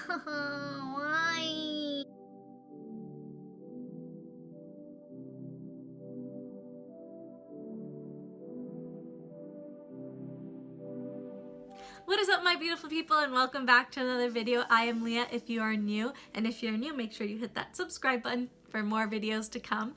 Why? What is up, my beautiful people, and welcome back to another video. I am Leah if you are new, and if you're new, make sure you hit that subscribe button for more videos to come.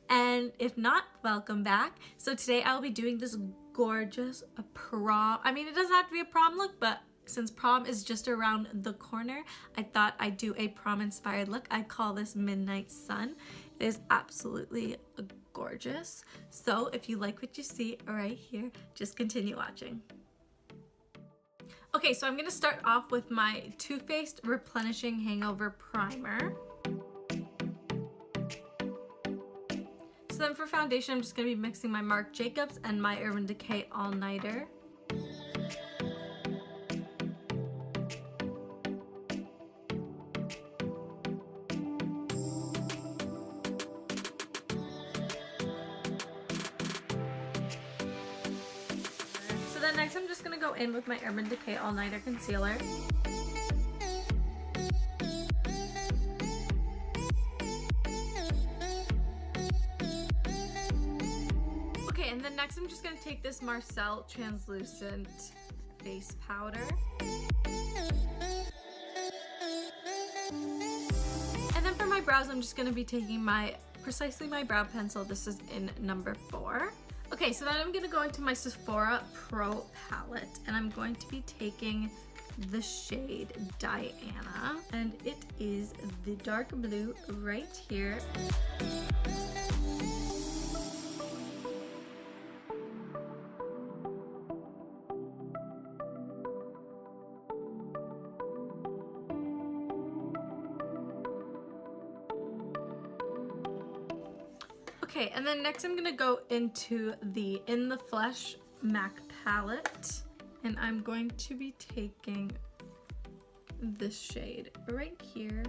And if not, welcome back. So today I'll be doing this gorgeous prom. I mean, it doesn't have to be a prom look, but since prom is just around the corner, I thought I'd do a prom inspired look. I call this Midnight Sun. It is absolutely gorgeous. So if you like what you see right here, just continue watching. Okay, so I'm going to start off with my Too Faced Replenishing Hangover Primer. So then for foundation, I'm just going to be mixing my Marc Jacobs and my Urban Decay All Nighter. Then next I'm just going to go in with my Urban Decay All Nighter Concealer. Okay, and then next I'm just going to take this Marcel Translucent Face Powder. And then for my brows, I'm just going to be taking precisely my brow pencil. This is in number 4. Okay, so then I'm going to go into my Sephora Pro palette, and I'm going to be taking the shade Diana, and it is the dark blue right here. Okay, and then next I'm gonna go into the In the Flesh MAC palette, and I'm going to be taking this shade right here.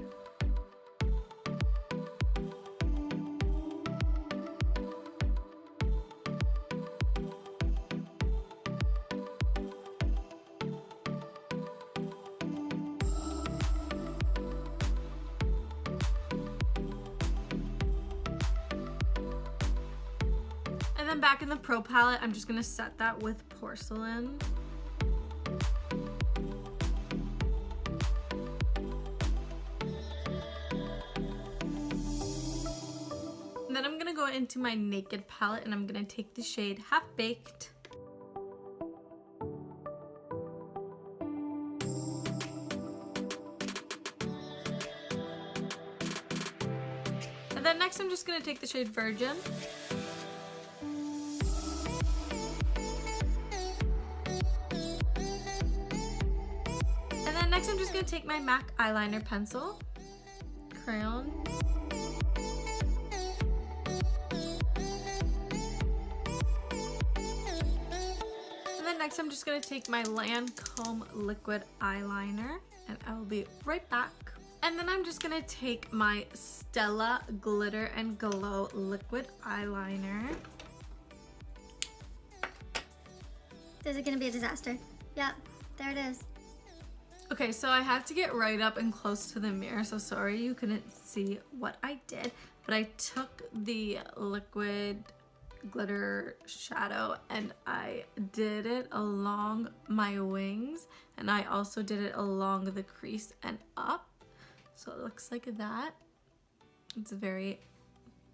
And then back in the Pro palette, I'm just gonna set that with Porcelain. And then I'm gonna go into my Naked palette, and I'm gonna take the shade Half Baked. And then next I'm just gonna take the shade Virgin. Next, I'm just going to take my MAC eyeliner pencil, crayon, and then next I'm just going to take my LANCôME liquid eyeliner, and I will be right back. And then I'm just going to take my Stila Glitter and Glow liquid eyeliner. This is going to be a disaster. Yep, there it is. Okay, so I had to get right up and close to the mirror, so sorry you couldn't see what I did, but I took the liquid glitter shadow and I did it along my wings, and I also did it along the crease and up, so it looks like that. It's very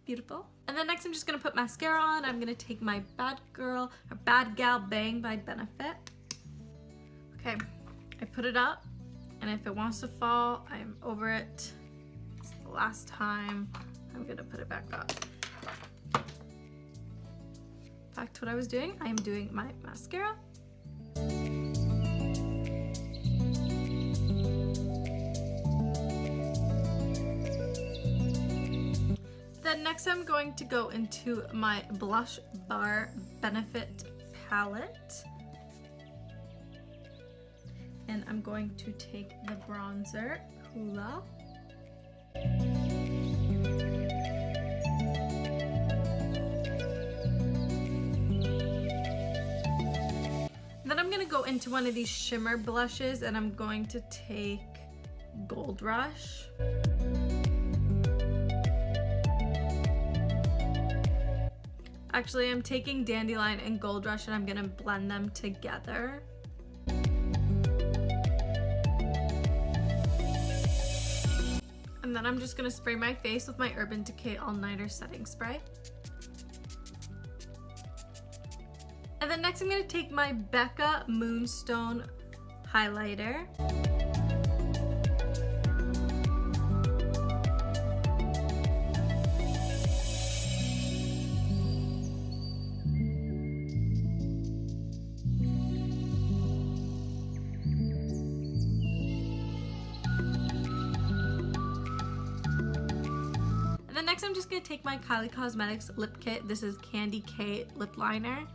beautiful. And then next I'm just going to put mascara on. I'm going to take my BadGal Bang by Benefit. Okay, I put it up, and if it wants to fall, I'm over it. It's the last time. I'm gonna put it back up. Back to what I was doing. I am doing my mascara. Then next I'm going to go into my Blush Bar Benefit palette. And I'm going to take the bronzer, Hoola. Then I'm going to go into one of these shimmer blushes, and I'm going to take Gold Rush. Actually, I'm taking Dandelion and Gold Rush and I'm gonna blend them together. And then I'm just gonna spray my face with my Urban Decay All Nighter Setting Spray. And then next I'm gonna take my BECCA Moonstone highlighter. And then next I'm just gonna take my KYLIE Cosmetics lip kit. This is Candy K lip liner.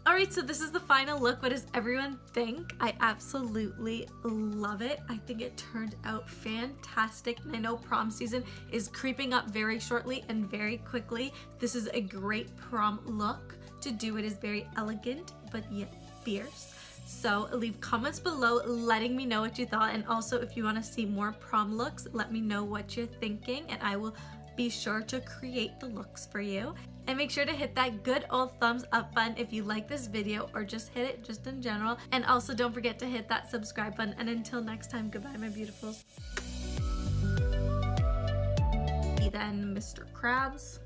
Alright, so this is the final look. What does everyone think? I absolutely love it. I think it turned out fantastic, and I know prom season is creeping up very shortly and very quickly. This is a great prom look to do. It is very elegant but yet fierce. So leave comments below letting me know what you thought, and also if you want to see more prom looks, let me know what you're thinking and I will be sure to create the looks for you. And make sure to hit that good old thumbs up button if you like this video, or just hit it just in general. And also don't forget to hit that subscribe button. And until next time, goodbye my beautifuls. Then Mr. Krabs.